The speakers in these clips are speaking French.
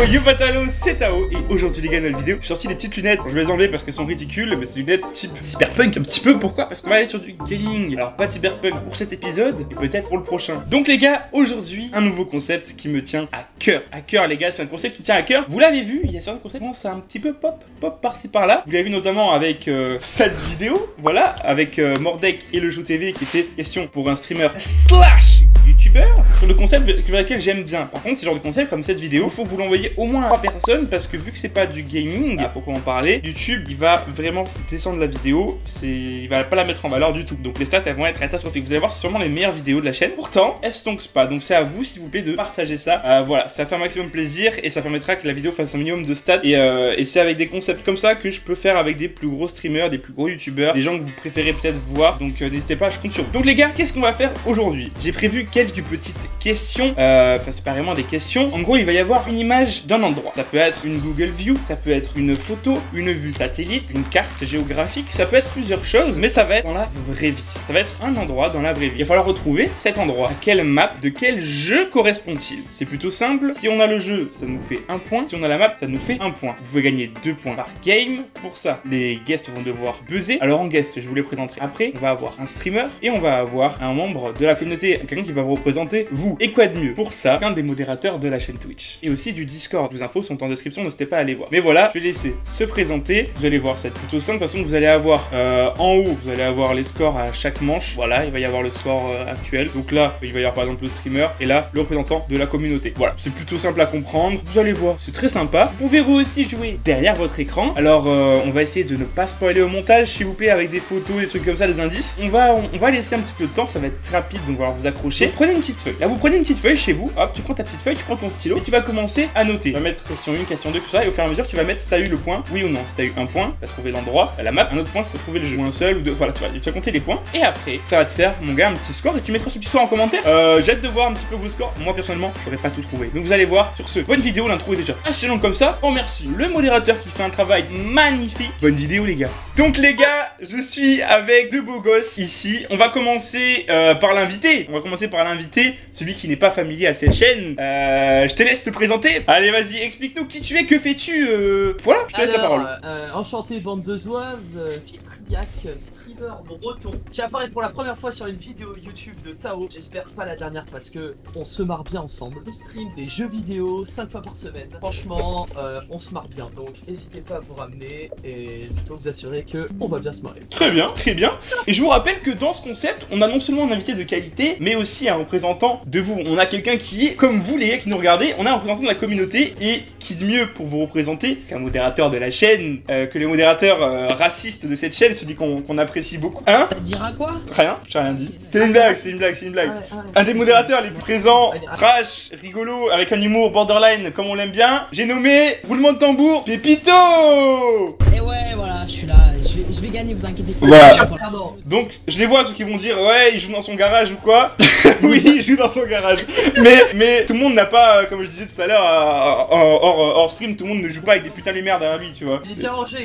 Yo Patalo, c'est Tao et aujourd'hui les gars dans la vidéo j'ai sorti des petites lunettes. Je vais les enlever parce qu'elles sont ridicules, mais c'est des lunettes type cyberpunk un petit peu. Pourquoi? Parce qu'on va aller sur du gaming. Alors pas de cyberpunk pour cet épisode et peut-être pour le prochain. Donc les gars, aujourd'hui un nouveau concept qui me tient à cœur. À cœur les gars, c'est un concept qui me tient à cœur. Vous l'avez vu, il y a certains concepts, c'est un petit peu pop par-ci par-là. Vous l'avez vu notamment avec cette vidéo, voilà, avec Mordek et le Jou TV qui était question pour un streamer slash youtubeur sur le concept sur lequel j'aime bien. Par contre, c'est genre de concept comme cette vidéo, il faut que vous l'envoyez au moins à 3 personnes parce que vu que c'est pas du gaming, à proprement parler, YouTube il va vraiment descendre la vidéo, il va pas la mettre en valeur du tout. Donc les stats elles vont être catastrophiques. Vous allez voir, c'est sûrement les meilleures vidéos de la chaîne. Pourtant, elles stonks pas. Donc c'est à vous s'il vous plaît de partager ça. Voilà, ça fait un maximum plaisir et ça permettra que la vidéo fasse un minimum de stats. Et c'est avec des concepts comme ça que je peux faire avec des plus gros streamers, des plus gros youtubeurs, des gens que vous préférez peut-être voir. Donc n'hésitez pas, je compte sur vous. Donc les gars, qu'est-ce qu'on va faire aujourd'hui? J'ai prévu quelques petites questions, enfin c'est pas vraiment des questions. En gros, il va y avoir une image d'un endroit. Ça peut être une Google View, ça peut être une photo, une vue satellite, une carte géographique, ça peut être plusieurs choses, mais ça va être dans la vraie vie. Ça va être un endroit dans la vraie vie. Il va falloir retrouver cet endroit. À quelle map, de quel jeu correspond-il? C'est plutôt simple. Si on a le jeu, ça nous fait 1 point. Si on a la map, ça nous fait 1 point. Vous pouvez gagner 2 points par game. Pour ça, les guests vont devoir buzzer. Alors en guest, je vous les présenterai après. On va avoir un streamer et on va avoir un membre de la communauté, quelqu'un qui va vous représenter vous. Et quoi de mieux pour ça qu'un des modérateurs de la chaîne Twitch et aussi du Discord. Vos infos sont en description, n'hésitez pas à aller voir. Mais voilà, je vais laisser se présenter. Vous allez voir, c'est plutôt simple. De toute façon, vous allez avoir en haut, vous allez avoir les scores à chaque manche. Voilà, il va y avoir le score actuel. Donc là, il va y avoir par exemple le streamer et là, le représentant de la communauté. Voilà, c'est plutôt simple à comprendre. Vous allez voir, c'est très sympa. Vous pouvez vous aussi jouer derrière votre écran. Alors, on va essayer de ne pas spoiler au montage, s'il vous plaît, avec des photos, des trucs comme ça, des indices. On va laisser un petit peu de temps, ça va être rapide, donc voilà, vous accrocher. Donc, prenez une petite feuille. Là, vous prenez une petite feuille chez vous. Hop, tu prends ta petite feuille, tu prends ton stylo et tu vas commencer à noter. Tu vas mettre question 1, question 2, tout ça, et au fur et à mesure, tu vas mettre si t'as eu le point, oui ou non. Si t'as eu 1 point, t'as trouvé l'endroit, la map, un autre point, si t'as trouvé le jeu, ou un seul, ou deux, voilà, tu vas compter les points. Et après, ça va te faire, mon gars, un petit score et tu mettras ce petit score en commentaire. J'ai hâte de voir un petit peu vos scores. Moi, personnellement, j'aurais pas tout trouvé. Donc, vous allez voir sur ce. Bonne vidéo, l'intro est déjà assez longue comme ça. On remercie le modérateur qui fait un travail magnifique. Bonne vidéo, les gars. Donc, les gars, je suis avec deux beaux gosses ici. On va commencer par l'invité. On va commencer par l'invité, celui qui n'est pas familier à cette chaîne. Je te laisse te présenter. Allez, vas-y, explique-nous qui tu es, que fais-tu. Voilà, je te laisse la parole. Enchanté, bande de zouaves, Fitriac, streamer breton. J'apparais pour la première fois sur une vidéo YouTube de Tao. J'espère pas la dernière parce que on se marre bien ensemble. On stream des jeux vidéo 5 fois par semaine. Franchement, on se marre bien. Donc, n'hésitez pas à vous ramener et je peux vous assurer que on va bien se marrer. Très bien, très bien. Et je vous rappelle que dans ce concept, on a non seulement un invité de qualité, mais aussi un représentant de vous. On a quelqu'un qui est comme vous, les gars qui nous regardez. On a un représentant de la communauté et qui de mieux pour vous représenter qu'un modérateur de la chaîne, que les modérateurs racistes de cette chaîne, celui qu'on apprécie beaucoup. Hein? Ça dira quoi? Rien, j'ai rien dit. C'est une blague, c'est une blague, c'est une blague. Un des modérateurs les plus présents, trash, rigolo, avec un humour borderline comme on l'aime bien. J'ai nommé, roulement de tambour, Pépito. Et ouais, voilà, je suis là. Je vais gagner, vous inquiétez pas. Voilà. Donc, je les vois, ceux qui vont dire, ouais, il joue dans son garage ou quoi. Oui, il joue dans son garage. Mais tout le monde n'a pas, comme je disais tout à l'heure, hors stream, tout le monde ne joue pas avec des putains de merdes derrière lui, tu vois. Il est bien rangé,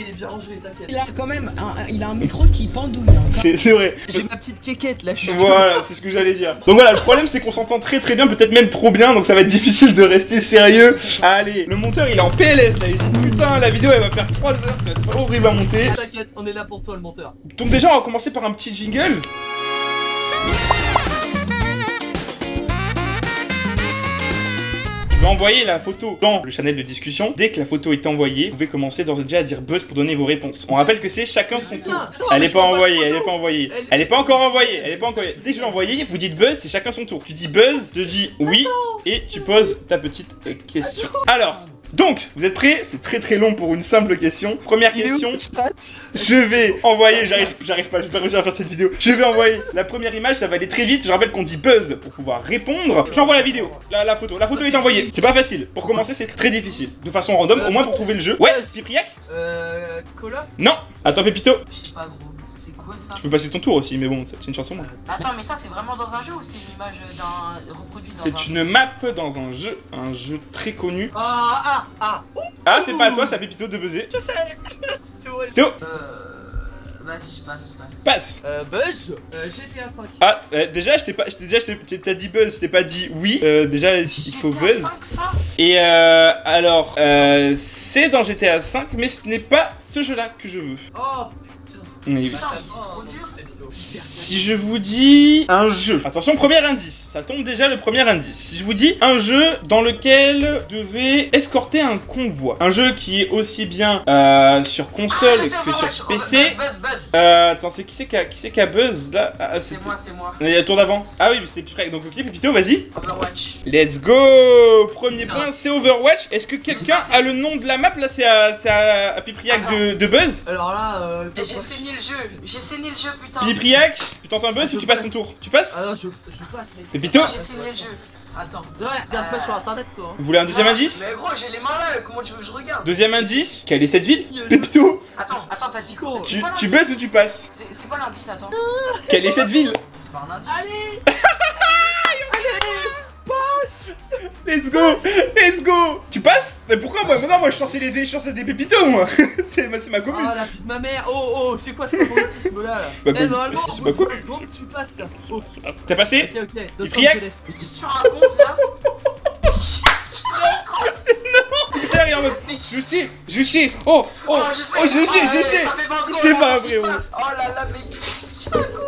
t'inquiète. Il a quand même il a un micro qui pendouille. Hein, c'est vrai. J'ai ma petite quéquette là, je suis. Voilà, c'est ce que j'allais dire. Donc voilà, le problème c'est qu'on s'entend très très bien, peut-être même trop bien, donc ça va être difficile de rester sérieux. Allez, le monteur il est en PLS là, il dit putain, la vidéo elle va faire 3 heures, ça va être horrible à monter. T'inquiète, on est là pour toi le monteur. Donc déjà on va commencer par un petit jingle. Je vais envoyer la photo dans le channel de discussion. Dès que la photo est envoyée, vous pouvez commencer d'ores et déjà à dire buzz pour donner vos réponses. On rappelle que c'est chacun son tour. Elle est pas envoyée, elle est pas envoyée. Elle est pas encore envoyée, elle est pas encore envoyée. Dès que je l'ai envoyée, vous dites buzz, c'est chacun son tour. Tu dis buzz, je dis oui et tu poses ta petite question. Alors, donc, vous êtes prêts? C'est très très long pour une simple question. Première question. Je vais envoyer, j'arrive pas, je vais pas réussir à faire cette vidéo. Je vais envoyer la première image, ça va aller très vite. Je rappelle qu'on dit buzz pour pouvoir répondre. J'envoie la vidéo, la photo. La photo est envoyée. C'est pas facile. Pour commencer, c'est très difficile. De façon random, au moins pour trouver le jeu. Ouais, Pipriac? Call of? Non. Attends, Pépito. Je sais pas gros, c'est quoi ça? Tu peux passer ton tour aussi, mais bon, c'est une chanson. Attends, mais ça c'est vraiment dans un jeu ou c'est une image reproduite dans un jeu? C'est une map dans un jeu très connu. Ah, c'est pas à toi, c'est à Pépito de buzzer. je sais. Théo. Vas-y, je passe. Passe. Buzz, GTA 5. Ah, déjà, je t'ai dit Buzz, je t'ai pas dit oui. Déjà, il faut GTA Buzz. 5, ça Et alors, c'est dans GTA 5, mais ce n'est pas ce jeu-là que je veux. Oh Oui. Putain, c'est trop dur. Si je vous dis un jeu, attention, premier indice, ça tombe déjà le premier indice. Si je vous dis un jeu dans lequel vous devez escorter un convoi, un jeu qui est aussi bien sur console que sur PC. Buzz. Attends, c'est qui c'est qui a Buzz là? C'est moi. Il y a le tour d'avant. Ah oui, mais c'était plus près. Donc ok, Pépito, vas-y. Overwatch. Let's go. Premier point, c'est Overwatch. Est-ce que quelqu'un a le nom de la map? Là, c'est à Pipriac de Buzz. Alors là, J'ai saigné le jeu, putain. Pipriac, tu tentes un Buzz ou tu passes ton tour? Tu passes? Ah non, je passe, mec. Pépito, J'ai saigné le jeu. Attends. Ouais, regarde pas sur internet, toi. Hein. vous voulez un deuxième indice? Mais gros, j'ai les mains là, comment tu veux que je regarde? Deuxième indice, quelle est cette ville? Pépito, Attends, t'as dit quoi? tu buzzes ou tu passes? C'est quoi l'indice, attends? Quelle est cette ville? C'est pas un indice. Allez. Passe. Let's go. Tu passes? Mais pourquoi moi? Non, moi je suis censé des Pépitos, moi. c'est ma commune. Ah la vie de ma mère. Oh, c'est quoi ce favoritisme là? Bah, Eh normalement, c'est pas cool. tu passes là. Oh. T'as passé? Ok, Los Pipriac Angeles. Mais qu'est-ce que tu racontes là? Qu'est-ce que tu racontes? Putain, il est en mode. Je sais. Oh, je sais. Ça fait 20 secondes, C'est là, pas tu vrai, ouais. passes. Oh là là, mais qu'est-ce qu'il raconte?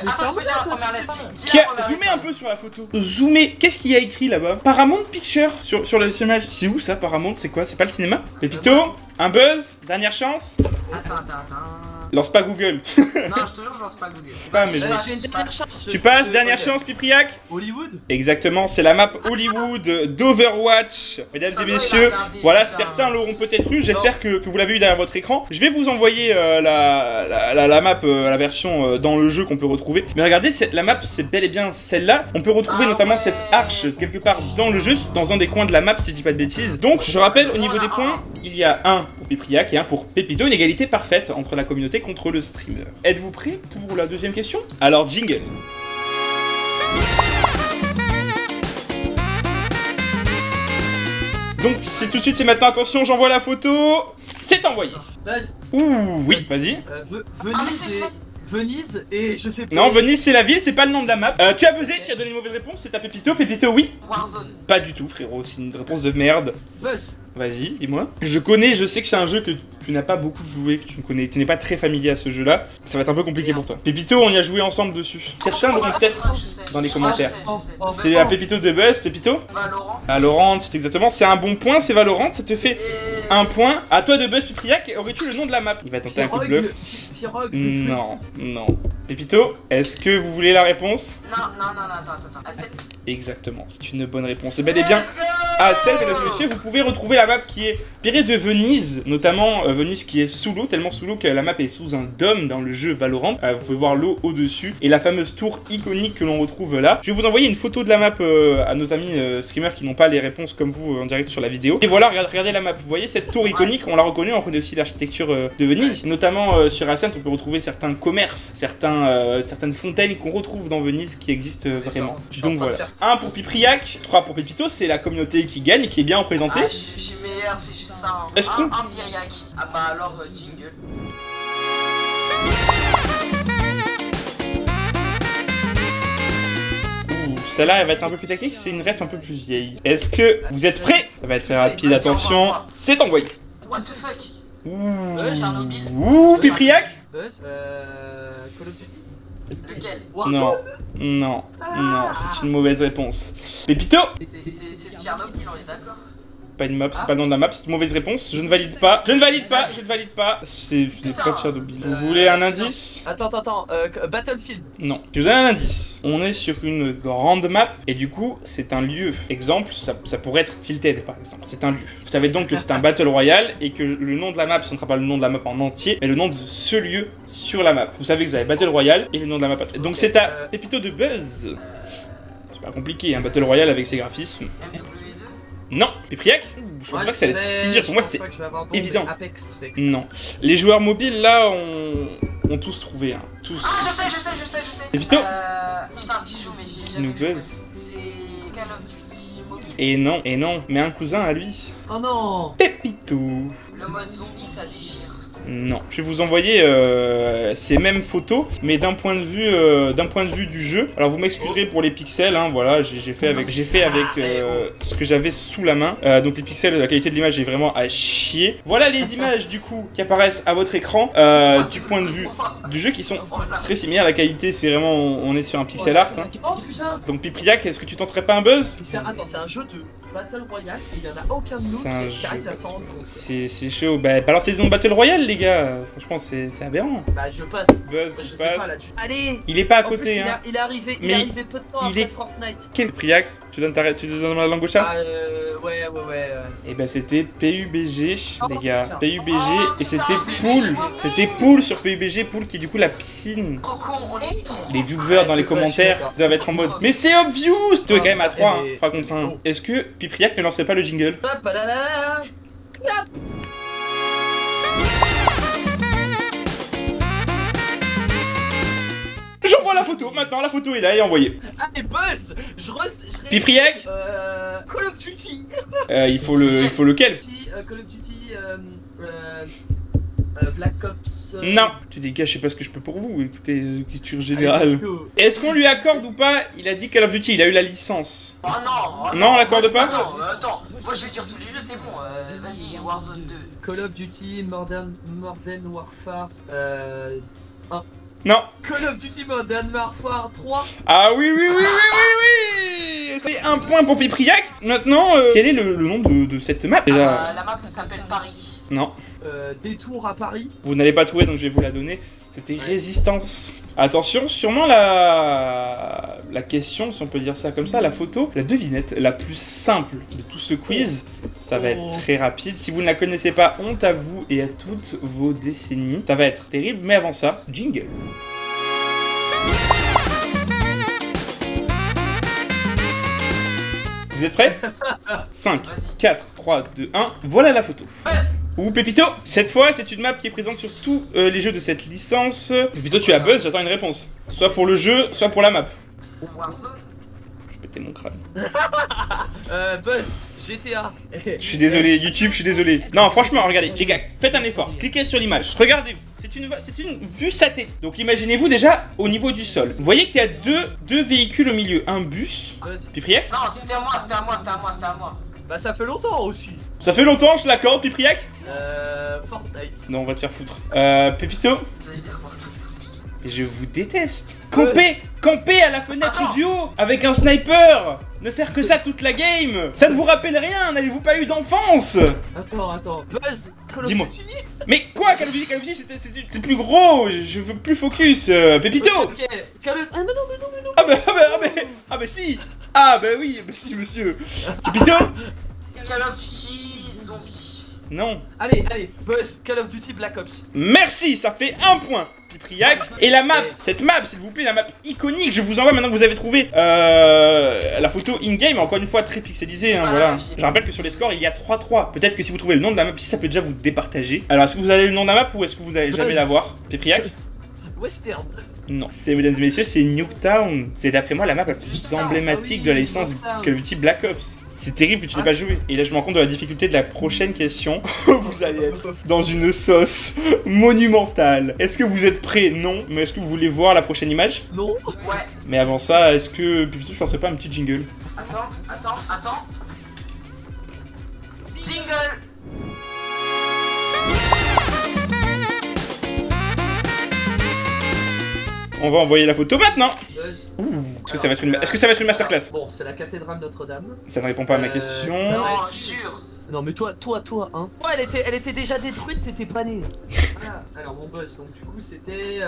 Attends, je peux dire la première lettre. Dis Qui la a première zoomé lettre. un peu sur la photo. Zoomé. Qu'est-ce qu'il y a écrit là-bas? Paramount Picture sur le image. C'est où ça, Paramount? C'est quoi? C'est pas le cinéma? Pépito, un buzz, dernière chance. Attends. Lance pas Google. Non, je te jure, je lance pas Google. Pas, mais J'ai je- une dernière chance. Tu passes, dernière chance, Pipriac. Hollywood. Exactement, c'est la map Hollywood d'Overwatch. Mesdames Ça et se voit, messieurs, il a regardé, voilà, putain. certains l'auront peut-être eu. J'espère que vous l'avez eu derrière votre écran. Je vais vous envoyer la map, la version dans le jeu qu'on peut retrouver. Mais regardez, la map, c'est bel et bien celle-là. On peut retrouver Ah notamment ouais. cette arche quelque part dans le jeu, dans un des coins de la map, si je dis pas de bêtises. Donc, je rappelle, au niveau des points, il y a un pour Pipriac et un pour Pépito. Une égalité parfaite entre la communauté contre le streamer. Êtes-vous prêts pour la deuxième question? Alors, jingle. Donc c'est tout de suite, c'est maintenant, attention, j'envoie la photo, c'est envoyé. Buzz. Ouh, oui, vas-y. Ah, mais c'est Venise et je sais pas. Non, Venise c'est la ville, c'est pas le nom de la map. Tu as buzzé, tu as donné une mauvaise réponse, c'est à Pépito. Pépito, oui. Warzone. Pas du tout, frérot, c'est une réponse de merde. Buzz. Vas-y, dis-moi. Je sais que c'est un jeu que tu n'as pas beaucoup joué, que tu n'es pas très familier à ce jeu-là. Ça va être un peu compliqué pour toi. Pépito, on y a joué ensemble dessus. Certains l'auront peut-être Je sais. dans les Je commentaires. sais. C'est à Pépito de buzz, Pépito. Valorant. Valorant, c'est exactement, c'est un bon point, c'est Valorant, ça te fait un point. À toi de buzz, Pipriac, aurais-tu le nom de la map? Il va tenter un coup de bluff. Pirogue de Non, non. Pépito, est-ce que vous voulez la réponse? Non, attends. Exactement, c'est une bonne réponse. Et bel et bien, à celle, mesdames et messieurs, vous pouvez retrouver la map qui est pirée de Venise, notamment Venise qui est sous l'eau, tellement sous l'eau que la map est sous un dôme dans le jeu Valorant. Vous pouvez voir l'eau au-dessus et la fameuse tour iconique que l'on retrouve là. Je vais vous envoyer une photo de la map à nos amis streamers qui n'ont pas les réponses comme vous en direct sur la vidéo. Et voilà, regardez la map. Vous voyez cette tour iconique, on l'a reconnue, on reconnaît aussi l'architecture de Venise. Notamment sur Ascent, on peut retrouver certains commerces, certaines fontaines qu'on retrouve dans Venise qui existent vraiment. Donc voilà. 1 pour Pipriac, 3 pour Pépito, c'est la communauté qui gagne et qui est bien représentée. Ah, je suis meilleur, c'est juste ça. Hein. Est-ce qu'on- Un Biriac. Ah bah alors, jingle. Ouh, celle-là, elle va être un peu plus technique, c'est une ref un peu plus vieille. Est-ce que vous êtes prêts? Ça va être très rapide, Vas-y, attention. envoie-moi. C'est envoyé. What the fuck? Ouh, Chernobyl. ouh, Pipriac? Buzz. Call of Duty. Lequel? Non, non, non, c'est une mauvaise réponse. Pépito? C'est Tchernobyl, on est d'accord. Pas une map, c'est pas le nom de la map, c'est une mauvaise réponse. Je ne valide pas. Je ne valide pas. Ce n'est pas Tchernobyl. Vous voulez un indice? Attends. Battlefield. Non. Je vous donne un indice. On est sur une grande map et du coup, c'est un lieu. Exemple, ça pourrait être Tilted par exemple. C'est un lieu. Vous savez donc que c'est un Battle Royale et que le nom de la map, ce ne sera pas le nom de la map en entier, mais le nom de ce lieu sur la map. Vous savez que vous avez Battle Royale et le nom de la map. Donc c'est à Pépito de buzz. C'est pas compliqué, un Battle Royale avec ses graphismes. MW2. Non. Pipriac? Je pensais pas que ça allait être si dur. Pour moi, c'était évident. Apex. Non. Les joueurs mobiles, là, ont tous trouvé. Hein. Tous. Ah, je sais. Pépito? Putain, petit jeu, mais j'ai jamais Nous joué. buzz. C'est Call of Duty mobile. Et non, mais un cousin à lui. Oh non. Pépito. Le mode zombie, ça déchire. Non. Je vais vous envoyer ces mêmes photos, mais d'un point de vue du jeu. Alors vous m'excuserez pour les pixels, hein, voilà, j'ai fait avec ce que j'avais sous la main. Donc les pixels, la qualité de l'image est vraiment à chier. Voilà les images du coup qui apparaissent à votre écran du point de vue du jeu qui sont très similaires. La qualité, c'est vraiment, on est sur un pixel art. Hein. Oh putain. Donc Pipriac, est-ce que tu tenterais pas un buzz? Attends, c'est un jeu de Battle Royale et il n'y en a aucun de nous qui arrive à s'en rendre compte. C'est chaud. Bah balancez des noms de Battle Royale, les gars. Franchement, c'est aberrant. Bah je passe. Buzz, Je sais pas là-dessus. Allez. Il est pas à En plus, côté, hein. il est arrivé peu de temps il après est- Fortnite. Quel Pipriac? Tu donnes la langue au chat? Ah ouais. Et bah c'était PUBG, Oh, les gars. putain. PUBG, Oh, et c'était putain, Pool. C'était Pool sur PUBG, Pool qui est du coup la piscine. Coco, on est trop. Les viewers dans les Ouais, commentaires je suis doivent être en mode mais c'est obvious. Tu es quand même à 3, mais- 3 contre 1. Oh. Est-ce que Pipriac ne lancerait pas le jingle? Hop là là là. J'envoie la photo, maintenant la photo est là et envoyée. Allez Buzz. Pipriac, Call of Duty. il faut lequel? Call of Duty Black Ops. Non. Tu dis gars, je sais pas ce que je peux pour vous. Écoutez, culture générale. Est-ce qu'on lui accorde ou pas? Il a dit Call of Duty, il a eu la licence. Oh non. Non, on l'accorde pas? Attends. Moi je vais dire tous les jeux, c'est bon. Vas-y, Warzone 2. Call of Duty Modern Warfare. Non. Call of Duty Modern Warfare 3. Ah oui. C'est un point pour Pipriac. Maintenant, quel est le nom de cette map déjà? La map ça s'appelle Paris. Non. Détour à Paris. Vous n'allez pas trouver, donc je vais vous la donner. C'était Résistance. Attention, sûrement la question, si on peut dire ça comme ça, la photo, la devinette la plus simple de tout ce quiz. Ça va être très rapide. Si vous ne la connaissez pas, honte à vous et à toutes vos décennies. Ça va être terrible, mais avant ça, jingle. Vous êtes prêts? 5, 4, 3, 2, 1. Voilà la photo. Ou Pépito, cette fois c'est une map qui est présente sur tous les jeux de cette licence. Pépito, tu as buzz, j'attends une réponse. Soit pour le jeu, soit pour la map. Warzone. Je vais péter mon crâne. Buzz, GTA. Je suis désolé, YouTube, je suis désolé. Non, franchement, regardez, les gars, faites un effort. Cliquez sur l'image. Regardez-vous, c'est une vue satellite. Donc imaginez-vous déjà au niveau du sol. Vous voyez qu'il y a deux véhicules au milieu. Un bus. Buzz. Pipriac. Non, c'était à moi. Bah ça fait longtemps aussi. Ça fait longtemps, je l'accorde, Pipriac. Fortnite. Non, on va te faire foutre. Pépito. J'allais dire quoi? Je vous déteste. Camper à la fenêtre du haut avec un sniper. Ne faire que ça toute la game. Ça ne vous rappelle rien. N'avez-vous pas eu d'enfance? Attends. Buzz, Call of Dis-moi. Duty. Mais quoi, Call of Duty, c'est plus gros. Je veux plus focus. Pépito. Ok. Call of... Ah mais non. Ah bah si. Ah bah oui, bah si monsieur. Pépito. Call of Duty Zombie. Non. Allez, Buzz, Call of Duty Black Ops. Merci, ça fait un point. Pipriac. Et la map, cette map, s'il vous plaît, la map iconique, je vous envoie maintenant que vous avez trouvé la photo in-game, encore une fois très pixelisée, hein, voilà. Je rappelle que sur les scores, il y a 3-3. Peut-être que si vous trouvez le nom de la map ici, ça peut déjà vous départager. Alors, est-ce que vous avez le nom de la map ou est-ce que vous n'allez jamais la voir? Pipriac? Western. Non. C'est, mesdames et messieurs, c'est Nuketown. C'est d'après moi la map la plus emblématique de la licence Call of Duty Black Ops. C'est terrible que tu n'aies pas joué. Et là, je me rends compte de la difficulté de la prochaine question. Vous allez être dans une sauce monumentale. Est-ce que vous êtes prêts? Non. Mais est-ce que vous voulez voir la prochaine image? Non. Ouais. Mais avant ça, est-ce que Pépito, je penserais pas à un petit jingle? Attends. Jingle. On va envoyer la photo maintenant. Buzz. Est-ce que ça va être une masterclass? Bon, c'est la cathédrale Notre-Dame. Ça ne répond pas à ma question. ça- Non, jure. Non mais toi, hein. Ouais, elle était déjà détruite, t'étais pas né. Voilà. Alors mon Buzz, donc du coup c'était,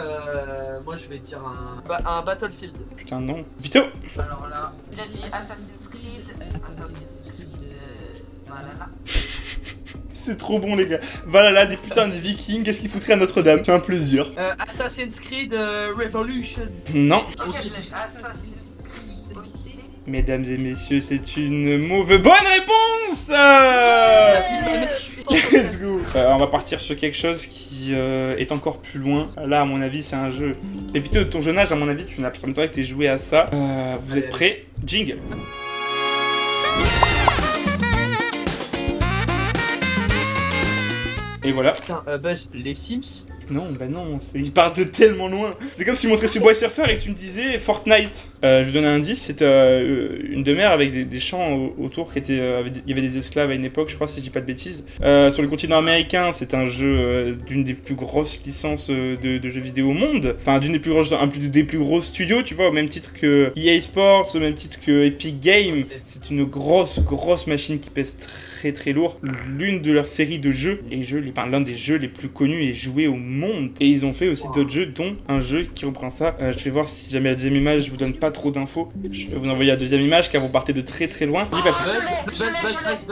moi je vais dire un Battlefield. Putain, non. Vito. Alors là, il a dit Assassin's Creed. Voilà. C'est trop bon, les gars. Voilà là, des putains de vikings. Qu'est-ce qu'ils foutraient à Notre-Dame? C'est un plaisir. Assassin's Creed Revolution. Non. Ok, je l'ai. Assassin's Creed Odyssey. Mesdames et messieurs, c'est une mauvaise bonne réponse. Let's go. On va partir sur quelque chose qui est encore plus loin. Là, à mon avis, c'est un jeu. Et plutôt de ton jeune âge, à mon avis, ça m'étonnerait que tu aies joué à ça. Vous êtes prêts? Jingle. Et voilà. Putain, Buzz, les Sims. Non, bah non, ils partent de tellement loin. C'est comme si tu montrais Subway Surfer et que tu me disais Fortnite. Je vous donne un indice, c'est une demeure avec des champs autour qui étaient. Il y avait des esclaves à une époque, je crois, si je dis pas de bêtises. Sur le continent américain, c'est un jeu d'une des plus grosses licences de jeux vidéo au monde. Enfin, d'une des plus grosses, des plus gros studios, tu vois, au même titre que EA Sports, au même titre que Epic Games. C'est une grosse machine qui pèse très lourd. L'une de leurs séries de jeux, l'un des jeux les plus connus et joués au monde. Et ils ont fait aussi d'autres jeux, dont un jeu qui reprend ça. Je vais voir si jamais la deuxième image, je vous donne pas trop d'infos. Je vais vous envoyer la deuxième image car vous partez de très loin. Il va plus.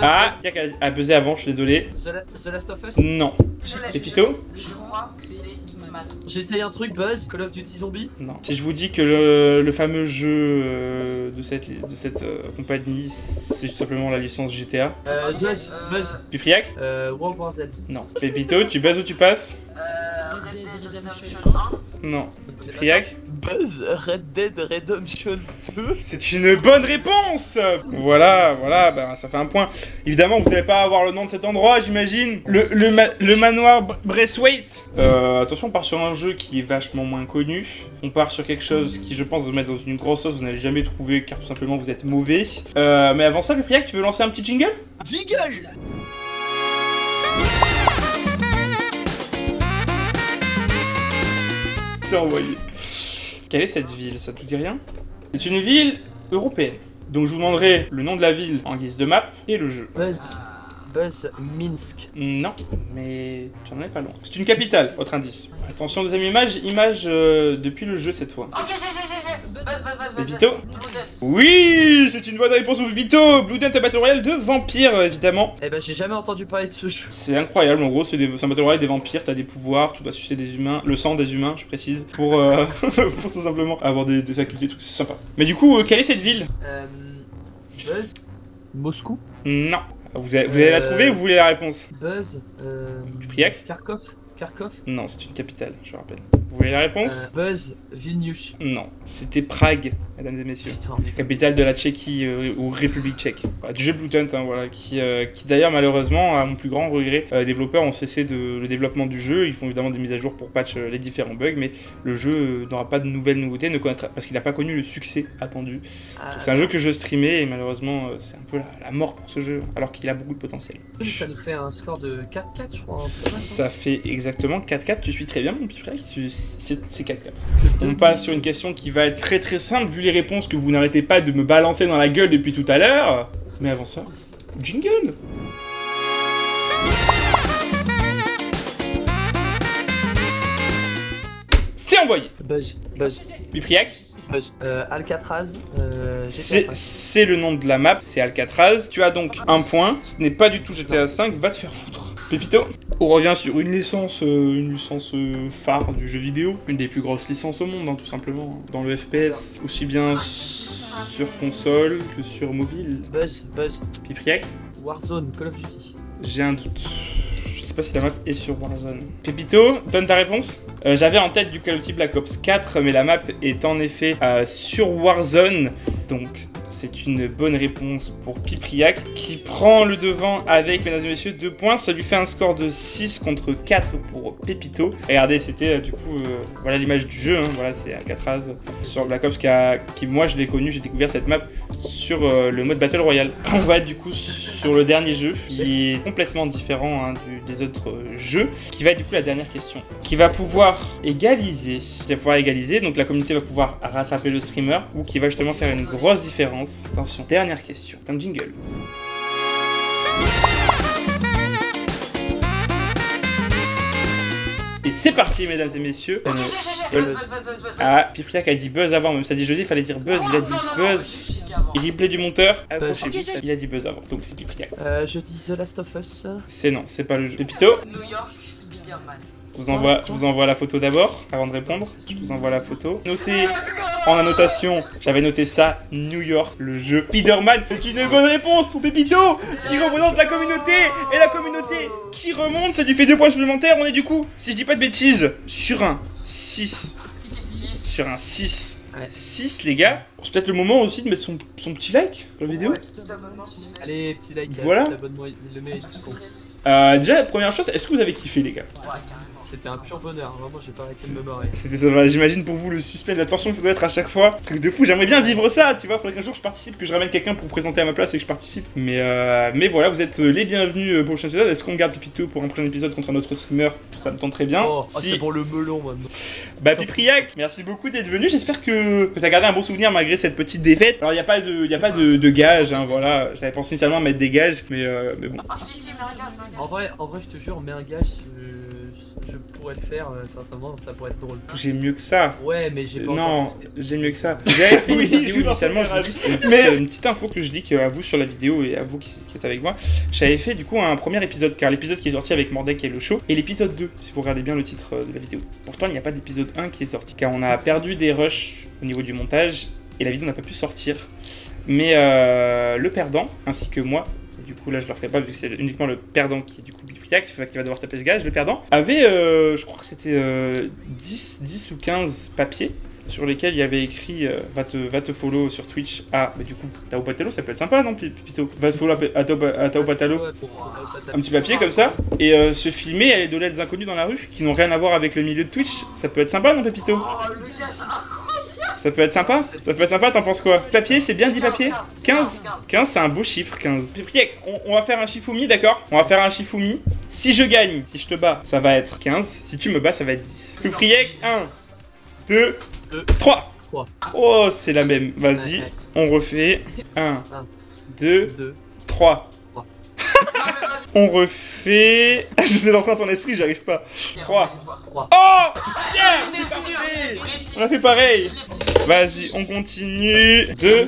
Ah, il y a qu'à buzzer avant, je suis désolé. The Last of Us. Non. Pépito. Je crois que c'est Hitman. J'essaye un truc, Buzz, Call of Duty Zombie. Non. Si je vous dis que le fameux jeu de cette compagnie, c'est tout simplement la licence GTA. Buzz. Pipriac. World War Z. Non. Pépito, tu buzzes ou tu passes? Red Dead Redemption 1. Non. Pipriac. Buzz, Red Dead Redemption 2. C'est une bonne réponse. Voilà, bah, ça fait un point. Évidemment, vous n'allez pas avoir le nom de cet endroit, j'imagine. Le manoir Braithwaite. Attention, on part sur un jeu qui est vachement moins connu. On part sur quelque chose qui, je pense, va vous mettre dans une grosse sauce. Vous n'allez jamais trouver, car tout simplement, vous êtes mauvais. Mais avant ça, Pipriac, tu veux lancer un petit jingle? Jingle. C'est envoyé. Quelle est cette ville? Ça te dit rien? C'est une ville européenne. Donc je vous demanderai le nom de la ville en guise de map et le jeu. Buzz, Minsk. Non, mais tu n'en es pas loin. C'est une capitale, autre indice. Attention, deuxième image, depuis le jeu cette fois. Ok, c'est. Buzz. Pépito? Blood. Oui, c'est une bonne réponse au Pépito. Blood Hunt, un battle royale de vampires, évidemment. Eh ben, j'ai jamais entendu parler de ce jeu. C'est incroyable, en gros, c'est un battle royale des vampires, t'as des pouvoirs, tu dois sucer des humains, le sang des humains, je précise, pour tout simplement avoir des facultés, tout, c'est sympa. Mais du coup, quelle est cette ville? Buzz. Moscou. Non. Vous allez la trouver ou vous voulez la réponse? Buzz. Pipriac? Kharkov. Non, c'est une capitale, je rappelle. Vous voulez la réponse? Buzz, Vilnius. Non, c'était Prague, mesdames et messieurs. Putain, mais... Capitale de la Tchéquie ou République tchèque. Voilà, du jeu Blood Hunt, hein, voilà, qui d'ailleurs malheureusement, à mon plus grand regret, les développeurs ont cessé le développement du jeu. Ils font évidemment des mises à jour pour patch les différents bugs, mais le jeu n'aura pas de nouvelles nouveautés, parce qu'il n'a pas connu le succès attendu. C'est un jeu que je streamais et malheureusement c'est un peu la mort pour ce jeu, alors qu'il a beaucoup de potentiel. Ça nous fait un score de 4-4, je crois. Ça fait exactement 4-4, tu suis très bien mon Pipriac, c'est 4-4. On passe sur une question qui va être très simple vu les réponses que vous n'arrêtez pas de me balancer dans la gueule depuis tout à l'heure. Mais avant ça, jingle. C'est envoyé. Buzz. Pipriac. Alcatraz. C'est le nom de la map, c'est Alcatraz. Tu as donc un point, ce n'est pas du tout GTA 5, va te faire foutre. Pépito, on revient sur une licence phare du jeu vidéo, une des plus grosses licences au monde, hein, tout simplement, dans le FPS, aussi bien sur console que sur mobile. Buzz. Pipriac. Warzone, Call of Duty. J'ai un doute. Je sais pas si la map est sur Warzone. Pépito, donne ta réponse. J'avais en tête du Call of Duty Black Ops 4, mais la map est en effet sur Warzone. Donc c'est une bonne réponse pour Pipriac, qui prend le devant avec, mesdames et messieurs, 2 points. Ça lui fait un score de 6 contre 4 pour Pépito. Regardez, c'était du coup, voilà l'image du jeu, hein, voilà, c'est Alcatraz sur Black Ops qui moi je l'ai connu, j'ai découvert cette map sur le mode Battle Royale. On va être du coup sur le dernier jeu, qui est complètement différent hein, des autres jeux, qui va être du coup la dernière question, qui va pouvoir égaliser, donc la communauté va pouvoir rattraper le streamer, ou qui va justement faire une grosse différence. Attention, dernière question, un jingle. Et c'est parti, mesdames et messieurs. Buzz. Ah, Pipriac a dit buzz avant, même ça dit jeudi, il fallait dire buzz, il a dit buzz. Et replay du monteur, il a dit buzz avant, donc c'est Pipriac. Je dis The Last of Us. C'est pas le jeu. Pépito, New York, Spider-Man. je vous envoie la photo d'abord, avant de répondre. Je vous envoie la photo. Notez en annotation, j'avais noté ça, New York, le jeu Spider-Man. C'est une bonne réponse pour Pépito, qui représente la communauté. Et la communauté qui remonte, ça lui fait 2 points supplémentaires. On est du coup, si je dis pas de bêtises, sur un 6. Sur un 6. Ouais. 6 les gars. C'est peut-être le moment aussi de mettre son petit like pour la vidéo. Allez, petit like, voilà. petit abonnement, il le mérite. Déjà, la première chose, est-ce que vous avez kiffé, les gars? C'était un pur bonheur, vraiment j'ai pas arrêté de me marrer. J'imagine pour vous le suspense, l'attention que ça doit être à chaque fois. Truc de fou, j'aimerais bien vivre ça, tu vois. Faudrait qu'un jour je participe, que je ramène quelqu'un pour présenter à ma place et que je participe. Mais voilà, vous êtes les bienvenus pour le prochain épisode. Est-ce qu'on garde Pipito pour un prochain épisode contre un autre streamer? Ça me tente très bien. Oh, si... c'est pour le melon maintenant. Bah Pipriac, merci beaucoup d'être venu. J'espère que t'as gardé un bon souvenir malgré cette petite défaite. Alors y a pas de gage, hein, voilà. J'avais pensé initialement à mettre des gages, mais bon. Ah si, mets un gage, mets un gage. En vrai, je te jure, mets un gage. Je pourrais le faire, sincèrement, ça pourrait être drôle. J'ai mieux que ça. Ouais, mais j'ai pas Non, encore posté. j'ai mieux que ça. J'avais fait une vidéo initialement, une petite info que je dis à vous sur la vidéo et à vous qui êtes avec moi. J'avais fait du coup un premier épisode, car l'épisode qui est sorti avec Mordek et le show, et l'épisode 2, si vous regardez bien le titre de la vidéo. Pourtant, il n'y a pas d'épisode 1 qui est sorti, car on a perdu des rushs au niveau du montage, et la vidéo n'a pas pu sortir. Mais le perdant, ainsi que moi, du coup là je leur ferai pas vu que c'est uniquement le perdant qui est du coup Pipriac qui va devoir taper ce gage, le perdant avait je crois que c'était 10 ou 15 papiers sur lesquels il y avait écrit va te follow sur Twitch à du coup Tao Patalo, ça peut être sympa non Pipito, va te follow à Tao Patalo, un petit papier comme ça, et se filmer et aller donner des inconnus dans la rue qui n'ont rien à voir avec le milieu de Twitch, ça peut être sympa non Pipito? Oh, le gage, Ça peut être sympa? Ça peut être sympa, t'en penses quoi? Papier, c'est bien dit papier? 15? 15, c'est un beau chiffre, 15. Pipriac, on va faire un Shifumi, d'accord? On va faire un Shifumi. Si je gagne, si je te bats, ça va être 15. Si tu me bats, ça va être 10. Pipriac, 1, 2, 3. Oh, c'est la même. Vas-y, on refait. 1, 2, 3. On refait... Je sais dans ton esprit, j'arrive pas. 3. Oh yeah, on a fait pareil. Vas-y, on continue. 2,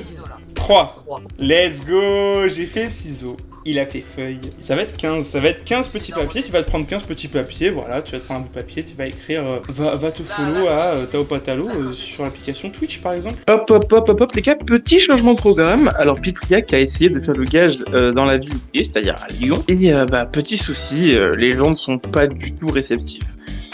3. Let's go. J'ai fait ciseaux. Il a fait feuille. Ça va être 15. Ça va être 15 petits papiers. Tu vas te prendre 15 petits papiers. Voilà, tu vas te prendre un bout de papier. Tu vas écrire va te follow à Tao Patalo sur l'application Twitch par exemple. Hop, les gars, petit changement de programme. Alors, Pipriac a essayé de faire le gage dans la ville où il est, c'est-à-dire à Lyon. Et petit souci, les gens ne sont pas du tout réceptifs.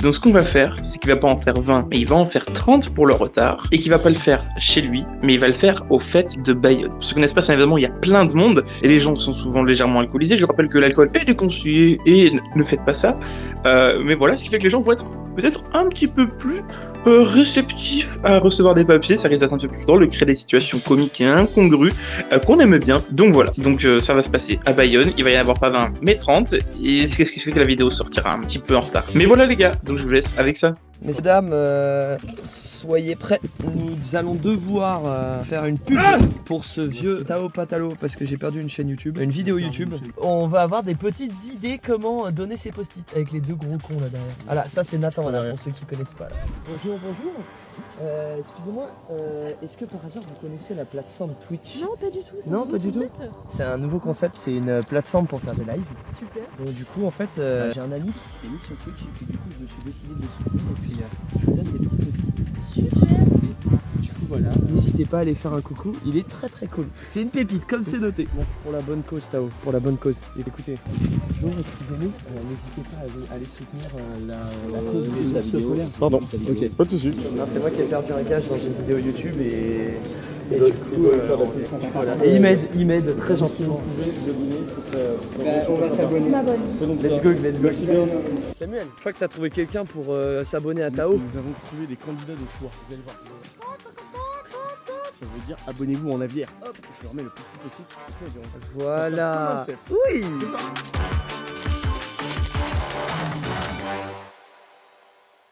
Donc ce qu'on va faire, c'est qu'il va pas en faire 20, mais il va en faire 30 pour le retard, et qu'il va pas le faire chez lui, mais il va le faire aux fêtes de Bayonne. Pour ceux qui connaissent pas, c'est un événement où il y a plein de monde, et les gens sont souvent légèrement alcoolisés. Je rappelle que l'alcool est déconseillé, et ne faites pas ça. Mais voilà, ce qui fait que les gens vont être peut-être un petit peu plus réceptifs à recevoir des papiers. Ça risque d'être un peu plus drôle, de créer des situations comiques et incongrues qu'on aime bien. Donc voilà, donc ça va se passer à Bayonne, il va y en avoir pas 20, mais 30, et c'est ce qui fait que la vidéo sortira un petit peu en retard. Mais voilà les gars, donc je vous laisse avec ça. Mesdames, soyez prêts. Nous allons devoir faire une pub pour ce vieux Tao Patalo parce que j'ai perdu une chaîne YouTube, une vidéo YouTube. On va avoir des petites idées comment donner ses post-it avec les deux gros cons là derrière. Voilà, ça c'est Nathan là, pour ceux qui connaissent pas là. Bonjour. Excusez-moi, est-ce que par hasard vous connaissez la plateforme Twitch? Non, pas du tout. Non, pas du tout. C'est un nouveau concept, c'est une plateforme pour faire des lives. Super. Donc du coup en fait j'ai un ami qui s'est mis sur Twitch et puis du coup je me suis décidé de le soutenir et puis je vous donne des petits post-it. Super. Du coup voilà, n'hésitez pas à aller faire un coucou, il est très très cool. C'est une pépite comme c'est noté. Bon, pour la bonne cause Tao, pour la bonne cause. Et écoutez, bonjour, excusez-nous, n'hésitez pas à aller soutenir la cause des ours polaires. Pardon, ok, pas de soucis. Non, c'est moi qui ai perdu un gage dans une vidéo YouTube et du coup, voilà. Et il m'aide très gentiment. Vous pouvez vous abonner, ce serait On va s'abonner. Je m'abonne. Let's go. Merci bien. Samuel, je crois que tu as trouvé quelqu'un pour s'abonner à Tao. Nous avons trouvé des candidats de choix, vous allez voir. Ça veut dire abonnez-vous en aviaire. Hop, je leur mets le petit post-it. Voilà. Ça fait Oui. C'est parti.